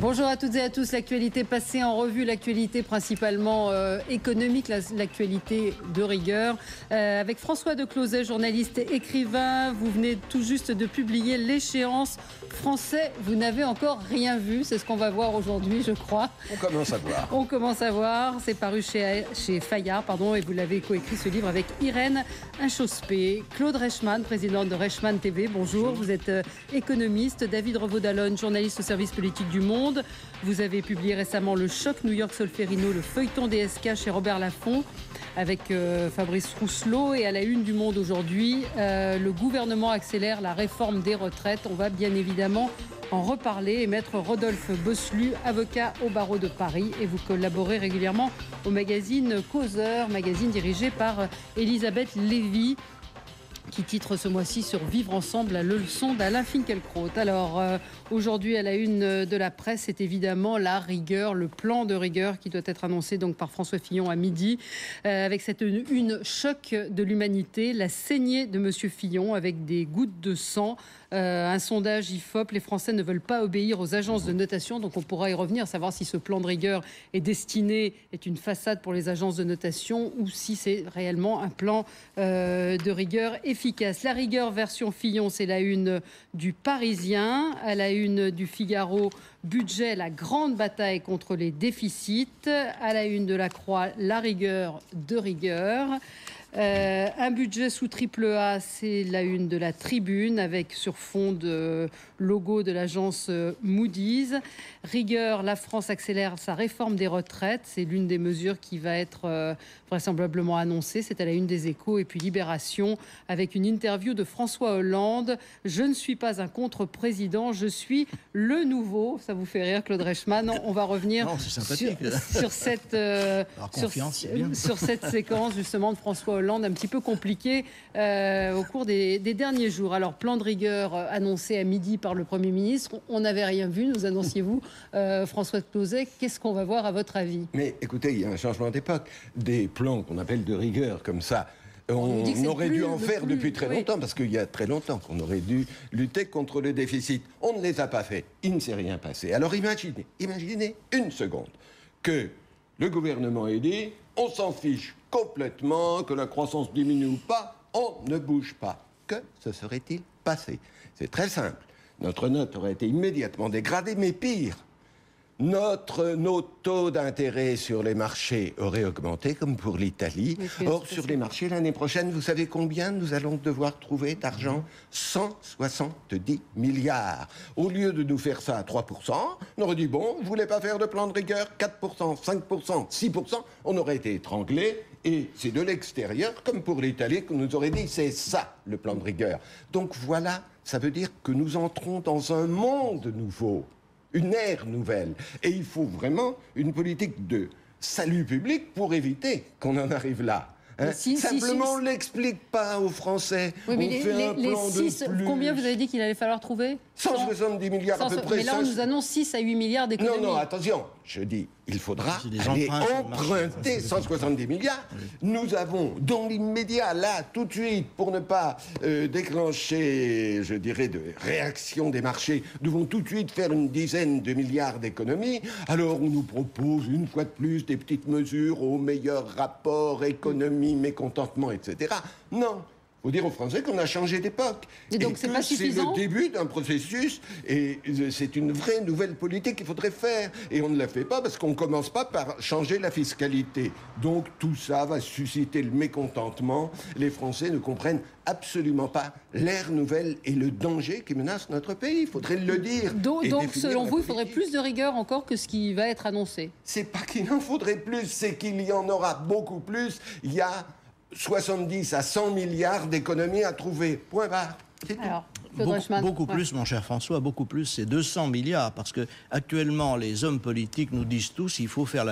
Bonjour à toutes et à tous. L'actualité passée en revue, l'actualité principalement économique, l'actualité de rigueur. Avec François Decloset, journaliste et écrivain, vous venez tout juste de publier l'échéance français. Vous n'avez encore rien vu, c'est ce qu'on va voir aujourd'hui, je crois. On commence à voir. On commence à voir. C'est paru chez Fayard, et vous l'avez coécrit ce livre avec Irène Inchospé. Claude Reichmann, président de Reichmann TV. Bonjour. Vous êtes économiste. David Revaud-Dallon, journaliste au service politique du Monde. Vous avez publié récemment Le Choc New York-Solferino, le feuilleton DSK chez Robert Laffont avec Fabrice Rousselot. Et à la une du Monde aujourd'hui, le gouvernement accélère la réforme des retraites. On va bien évidemment en reparler. Et maître Rodolphe Bosselu, avocat au barreau de Paris. Et vous collaborez régulièrement au magazine Causeur, magazine dirigé par Elisabeth Lévy, qui titre ce mois-ci sur Vivre ensemble, la leçon d'Alain Finkielkraut. Alors, aujourd'hui, à la une de la presse, c'est évidemment la rigueur, le plan de rigueur qui doit être annoncé donc par François Fillon à midi, avec cette une choc de l'humanité, la saignée de Monsieur Fillon avec des gouttes de sang. Un sondage IFOP, les Français ne veulent pas obéir aux agences de notation, donc on pourra y revenir, savoir si ce plan de rigueur est une façade pour les agences de notation ou si c'est réellement un plan de rigueur efficace. La rigueur version Fillon, c'est la une du Parisien. À la une du Figaro, budget, la grande bataille contre les déficits. À la une de la Croix, la rigueur de rigueur. Un budget sous triple A, c'est la une de la Tribune avec sur fond de logo de l'agence Moody's. Rigueur, la France accélère sa réforme des retraites. C'est l'une des mesures qui va être vraisemblablement annoncée. C'est à la une des Échos. Et puis Libération avec une interview de François Hollande. Je ne suis pas un contre-président, je suis le nouveau. Ça vous fait rire, Claude Reichmann. On va revenir sur cette séquence justement de François Hollande un petit peu compliquée au cours des derniers jours. Alors, plan de rigueur annoncé à midi par le Premier ministre. On n'avait rien vu, nous annonciez-vous. François Decloset, qu'est-ce qu'on va voir à votre avis? Mais écoutez, il y a un changement d'époque. Des plans qu'on appelle de rigueur comme ça, on aurait dû en faire depuis très longtemps, parce qu'il y a très longtemps qu'on aurait dû lutter contre le déficit. On ne les a pas fait. Il ne s'est rien passé. Alors imaginez une seconde que le gouvernement ait dit on s'en fiche complètement, que la croissance diminue ou pas, on ne bouge pas. Que se serait-il passé? C'est très simple. Notre note aurait été immédiatement dégradée, mais pire, nos taux d'intérêt sur les marchés auraient augmenté, comme pour l'Italie. Or, sur les marchés, l'année prochaine, vous savez combien nous allons devoir trouver d'argent? 170 milliards. Au lieu de nous faire ça à 3%, on aurait dit, bon, vous voulez pas faire de plan de rigueur? 4%, 5%, 6%, on aurait été étranglés. Et c'est de l'extérieur, comme pour l'Italie, qu'on nous aurait dit, c'est ça, le plan de rigueur. Donc voilà, ça veut dire que nous entrons dans un monde nouveau. Une ère nouvelle. Et il faut vraiment une politique de salut public pour éviter qu'on en arrive là. Simplement, on ne l'explique pas aux Français. Oui, mais combien vous avez dit qu'il allait falloir trouver? 170 milliards à peu près. Mais là, on nous annonce 6 à 8 milliards d'économies. Non, attention. Je dis, il faudra aller emprunter 170 milliards. Nous avons, dans l'immédiat, là, tout de suite, pour ne pas déclencher, je dirais, de réaction des marchés, nous devons tout de suite faire une dizaine de milliards d'économies. Alors, on nous propose, une fois de plus, des petites mesures au meilleur rapport, économie, mécontentement, etc. Non. Il faut dire aux Français qu'on a changé d'époque. Et donc, c'est pas suffisant. C'est le début d'un processus et c'est une vraie nouvelle politique qu'il faudrait faire. Et on ne la fait pas parce qu'on ne commence pas par changer la fiscalité. Donc, tout ça va susciter le mécontentement. Les Français ne comprennent absolument pas l'ère nouvelle et le danger qui menace notre pays. Il faudrait le dire. Donc selon vous, il faudrait plus de rigueur encore que ce qui va être annoncé? C'est pas qu'il en faudrait plus, c'est qu'il y en aura beaucoup plus. Il y a 70 à 100 milliards d'économies à trouver. Point barre. Alors, beaucoup plus, mon cher François, beaucoup plus, c'est 200 milliards. Parce que actuellement, les hommes politiques nous disent tous qu'il faut faire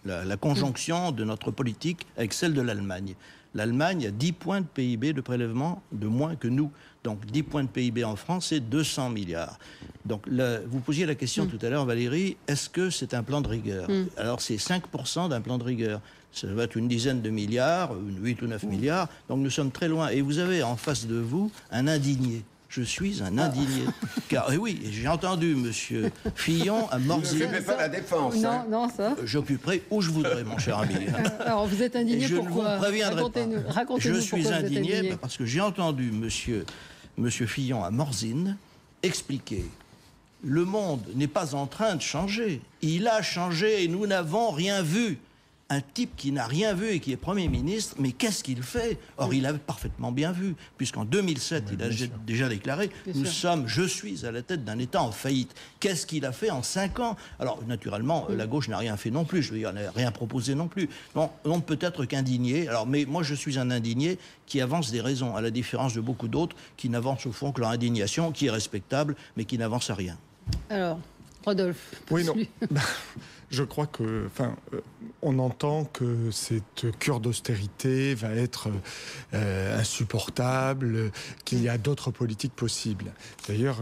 la conjonction de notre politique avec celle de l'Allemagne. L'Allemagne a 10 points de PIB de prélèvement de moins que nous. Donc 10 points de PIB en France, c'est 200 milliards. Donc vous posiez la question tout à l'heure, Valérie, est-ce que c'est un plan de rigueur? Alors c'est 5% d'un plan de rigueur. Ça va être une dizaine de milliards, 8 ou 9 milliards. Donc nous sommes très loin. Et vous avez en face de vous un indigné. Je suis un indigné. Car, oui, j'ai entendu M. Fillon à Morzine. Je ne fais pas la défense. Non, non, ça. J'occuperai où je voudrais, mon cher ami. Alors, vous êtes indigné je pourquoi? ne vous préviendrai pas. Je suis indigné parce parce que j'ai entendu monsieur Fillon à Morzine expliquer. Le monde n'est pas en train de changer. Il a changé et nous n'avons rien vu. Un type qui n'a rien vu et qui est Premier ministre, mais qu'est-ce qu'il fait? Or, il avait parfaitement bien vu, puisqu'en 2007, il a déjà déclaré « Je suis à la tête d'un État en faillite ». Qu'est-ce qu'il a fait en 5 ans? Alors, naturellement, la gauche n'a rien fait non plus, je veux dire, elle n'a rien proposé non plus. Non, on ne peut être qu'indigné. Alors, mais moi, je suis un indigné qui avance des raisons, à la différence de beaucoup d'autres qui n'avancent au fond que leur indignation, qui est respectable, mais qui n'avance à rien. Alors, Rodolphe. Oui, non. Je crois que, on entend que cette cure d'austérité va être insupportable, qu'il y a d'autres politiques possibles. D'ailleurs,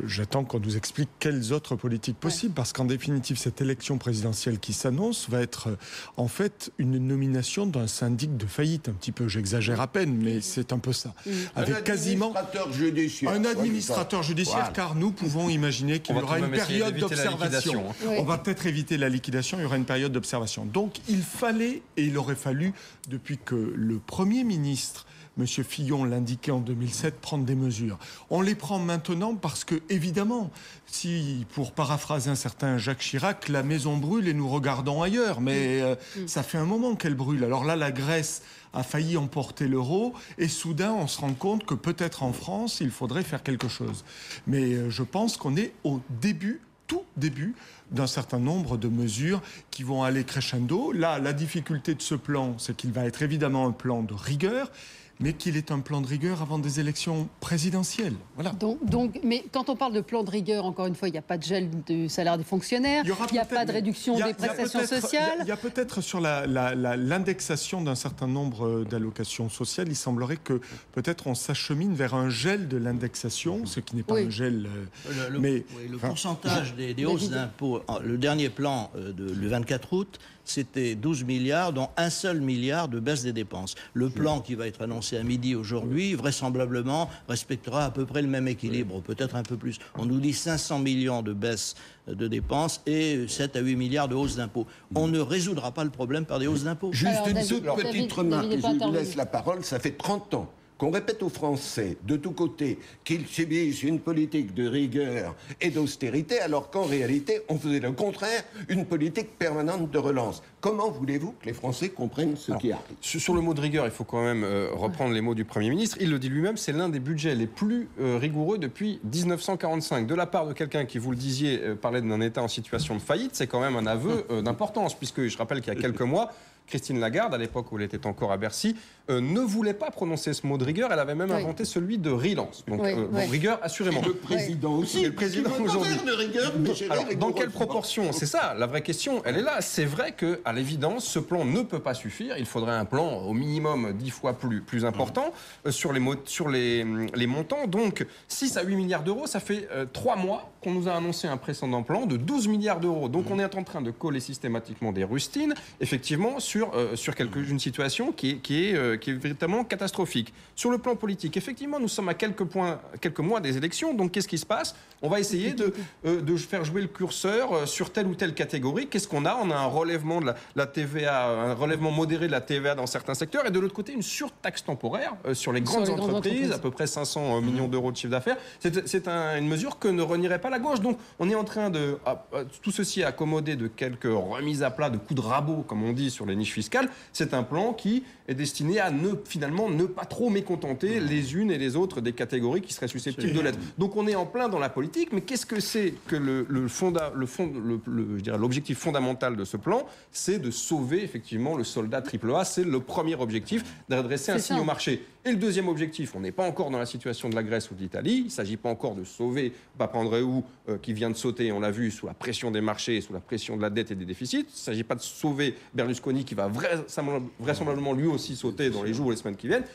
j'attends qu'on nous explique quelles autres politiques possibles, parce qu'en définitive, cette élection présidentielle qui s'annonce va être en fait une nomination d'un syndic de faillite, un petit peu. J'exagère à peine, mais c'est un peu ça. Avec quasiment un administrateur judiciaire, voilà. Car nous pouvons imaginer qu'il y aura une période d'observation. On va peut-être éviter la liquidation, il y aura une période d'observation. Donc il fallait, et il aurait fallu, depuis que le Premier ministre, M. Fillon, l'indiquait en 2007, prendre des mesures. On les prend maintenant parce que, évidemment, si, pour paraphraser un certain Jacques Chirac, la maison brûle et nous regardons ailleurs, mais ça fait un moment qu'elle brûle. Alors là, la Grèce a failli emporter l'euro, et soudain, on se rend compte que peut-être en France, il faudrait faire quelque chose. Mais je pense qu'on est au début, tout début, d'un certain nombre de mesures qui vont aller crescendo. Là, la difficulté de ce plan, c'est qu'il va être évidemment un plan de rigueur, mais qu'il est un plan de rigueur avant des élections présidentielles. Voilà. Donc, mais quand on parle de plan de rigueur, encore une fois, il n'y a pas de gel du salaire des fonctionnaires, il n'y a pas de réduction des prestations sociales. Il y a peut-être sur l'indexation d'un certain nombre d'allocations sociales, il semblerait que peut-être on s'achemine vers un gel de l'indexation, ce qui n'est pas un gel... le pourcentage des hausses d'impôts, le dernier plan le 24 août, c'était 12 milliards, dont un seul milliard de baisse des dépenses. Le plan qui va être annoncé à midi aujourd'hui, vraisemblablement, respectera à peu près le même équilibre, peut-être un peu plus. On nous dit 500 millions de baisse de dépenses et 7 à 8 milliards de hausse d'impôts. On ne résoudra pas le problème par des hausses d'impôts. Juste une toute petite remarque, et je vous laisse la parole. Ça fait 30 ans qu'on répète aux Français, de tous côtés, qu'ils subissent une politique de rigueur et d'austérité, alors qu'en réalité, on faisait le contraire, une politique permanente de relance. Comment voulez-vous que les Français comprennent ce qui arrive? Sur le mot de rigueur, il faut quand même reprendre les mots du Premier ministre. Il le dit lui-même, c'est l'un des budgets les plus rigoureux depuis 1945. De la part de quelqu'un qui, vous le disiez, parlait d'un État en situation de faillite, c'est quand même un aveu d'importance, puisque je rappelle qu'il y a quelques mois, Christine Lagarde, à l'époque où elle était encore à Bercy, ne voulait pas prononcer ce mot de rigueur. Elle avait même inventé celui de relance. Donc, rigueur, assurément. Et le président aussi. Et le président aujourd'hui. Alors, dans quelle proportion? C'est ça, la vraie question, elle est là. C'est vrai qu'à l'évidence, ce plan ne peut pas suffire. Il faudrait un plan au minimum 10 fois plus important sur les montants. Donc, 6 à 8 milliards d'euros, ça fait 3 mois qu'on nous a annoncé un précédent plan de 12 milliards d'euros. Donc, on est en train de coller systématiquement des rustines, effectivement, sur une situation qui est véritablement catastrophique. Sur le plan politique, effectivement, nous sommes à quelques mois des élections, donc qu'est-ce qui se passe? On va essayer de faire jouer le curseur sur telle ou telle catégorie. Qu'est-ce qu'on a? On a un relèvement de la TVA, un relèvement modéré de la TVA dans certains secteurs, et de l'autre côté, une surtaxe temporaire sur les grandes entreprises, à peu près 500 millions d'euros de chiffre d'affaires. C'est une mesure que ne renierait pas la gauche. Donc, on est en train de tout ceci accommoder de quelques remises à plat, de coups de rabot, comme on dit, sur les niches fiscales. C'est un plan qui est destiné à finalement ne pas trop mécontenter les unes et les autres des catégories qui seraient susceptibles de l'être. Donc on est en plein dans la politique, mais qu'est-ce que c'est que l'objectif fondamental de ce plan? C'est de sauver effectivement le soldat AAA. C'est le premier objectif, d'adresser un signe au marché. Et le deuxième objectif, on n'est pas encore dans la situation de la Grèce ou de l'Italie. Il ne s'agit pas encore de sauver Papandréou qui vient de sauter, on l'a vu, sous la pression des marchés, sous la pression de la dette et des déficits. Il ne s'agit pas de sauver Berlusconi qui va vraisemblablement lui aussi sauter dans les jours ou les semaines qui viennent.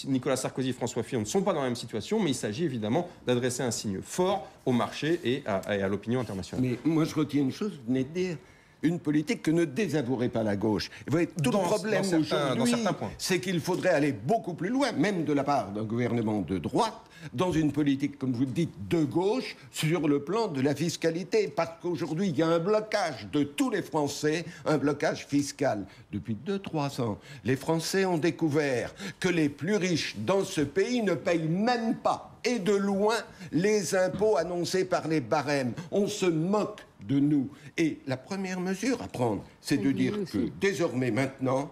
Nicolas Sarkozy et François Fillon ne sont pas dans la même situation, mais il s'agit évidemment d'adresser un signe fort au marché et à l'opinion internationale. Mais moi je retiens une chose, vous venez de dire, une politique que ne désavouerait pas la gauche. Vous voyez, tout le problème aujourd'hui, c'est qu'il faudrait aller beaucoup plus loin, même de la part d'un gouvernement de droite, dans une politique, comme vous le dites, de gauche, sur le plan de la fiscalité. Parce qu'aujourd'hui, il y a un blocage de tous les Français, un blocage fiscal. Depuis 2-3 ans, les Français ont découvert que les plus riches dans ce pays ne payent même pas, et de loin, les impôts annoncés par les barèmes. On se moque de nous. Et la première mesure à prendre, c'est de dire que désormais, maintenant,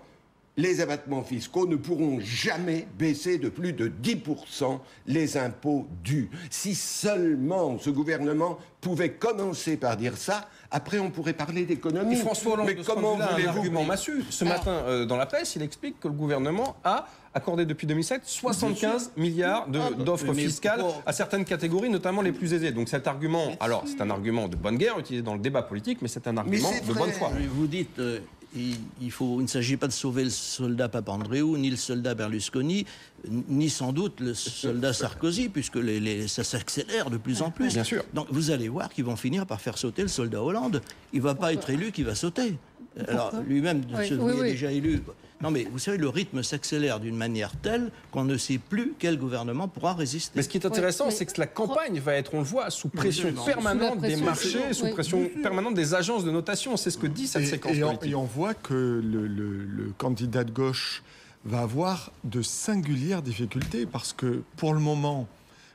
les abattements fiscaux ne pourront jamais baisser de plus de 10% les impôts dus. Si seulement ce gouvernement pouvait commencer par dire ça, après on pourrait parler d'économie. Et François Hollande, mais comment voulez-vous un argument massu. Ce matin, dans la presse, il explique que le gouvernement a accordé depuis 2007 75 milliards d'offres fiscales à certaines catégories, notamment les plus aisées. Donc cet argument, alors c'est un argument de bonne guerre utilisé dans le débat politique, mais c'est un argument de bonne foi. Vous dites... il ne s'agit pas de sauver le soldat Papandréou, ni le soldat Berlusconi, ni sans doute le soldat Sarkozy, puisque ça s'accélère de plus en plus. Bien sûr. Donc vous allez voir qu'ils vont finir par faire sauter le soldat Hollande. Il ne va pas être élu, qu'il va sauter. Alors lui-même se voyait déjà élu. Non mais vous savez, le rythme s'accélère d'une manière telle qu'on ne sait plus quel gouvernement pourra résister. Mais ce qui est intéressant, c'est que la campagne va être, on le voit, sous pression permanente des marchés, sous pression permanente des agences de notation. C'est ce que dit cette séquence politique. Et on voit que le candidat de gauche va avoir de singulières difficultés parce que pour le moment,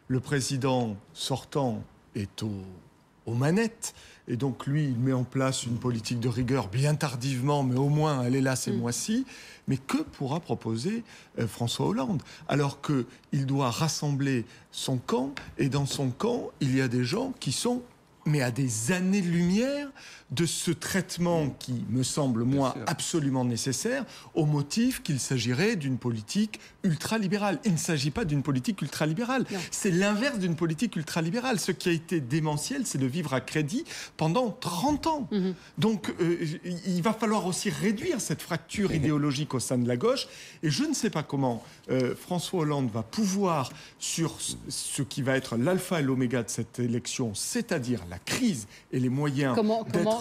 le président sortant est aux manettes. Et donc, lui, il met en place une politique de rigueur bien tardivement, mais au moins, elle est là ces mois-ci. Mais que pourra proposer François Hollande? Alors qu'il doit rassembler son camp, et dans son camp, il y a des gens qui sont, mais à des années-lumière de ce traitement qui me semble, moi, absolument nécessaire, au motif qu'il s'agirait d'une politique ultralibérale. Il ne s'agit pas d'une politique ultralibérale. C'est l'inverse d'une politique ultralibérale. Ce qui a été démentiel, c'est de vivre à crédit pendant 30 ans. Donc, il va falloir aussi réduire cette fracture idéologique au sein de la gauche. Et je ne sais pas comment François Hollande va pouvoir, sur ce qui va être l'alpha et l'oméga de cette élection, c'est-à-dire la crise et les moyens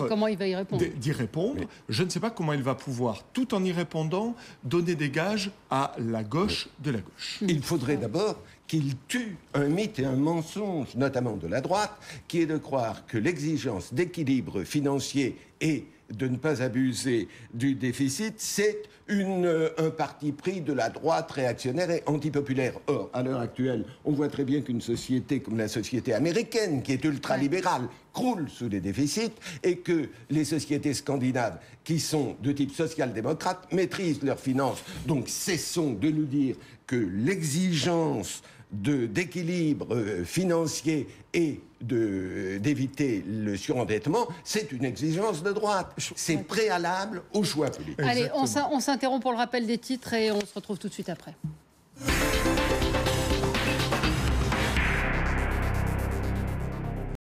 Comment il va y répondre d'y répondre. Je ne sais pas comment il va pouvoir, tout en y répondant, donner des gages à la gauche de la gauche. Il faudrait d'abord qu'il tue un mythe et un mensonge, notamment de la droite, qui est de croire que l'exigence d'équilibre financier et de ne pas abuser du déficit, c'est un parti pris de la droite réactionnaire et antipopulaire. Or, à l'heure actuelle, on voit très bien qu'une société comme la société américaine, qui est ultralibérale, croule sous les déficits, et que les sociétés scandinaves, qui sont de type social-démocrate, maîtrisent leurs finances. Donc cessons de nous dire que l'exigence d'équilibre financier et d'éviter le surendettement, c'est une exigence de droite. C'est préalable au choix politique. Allez, on s'interrompt pour le rappel des titres et on se retrouve tout de suite après.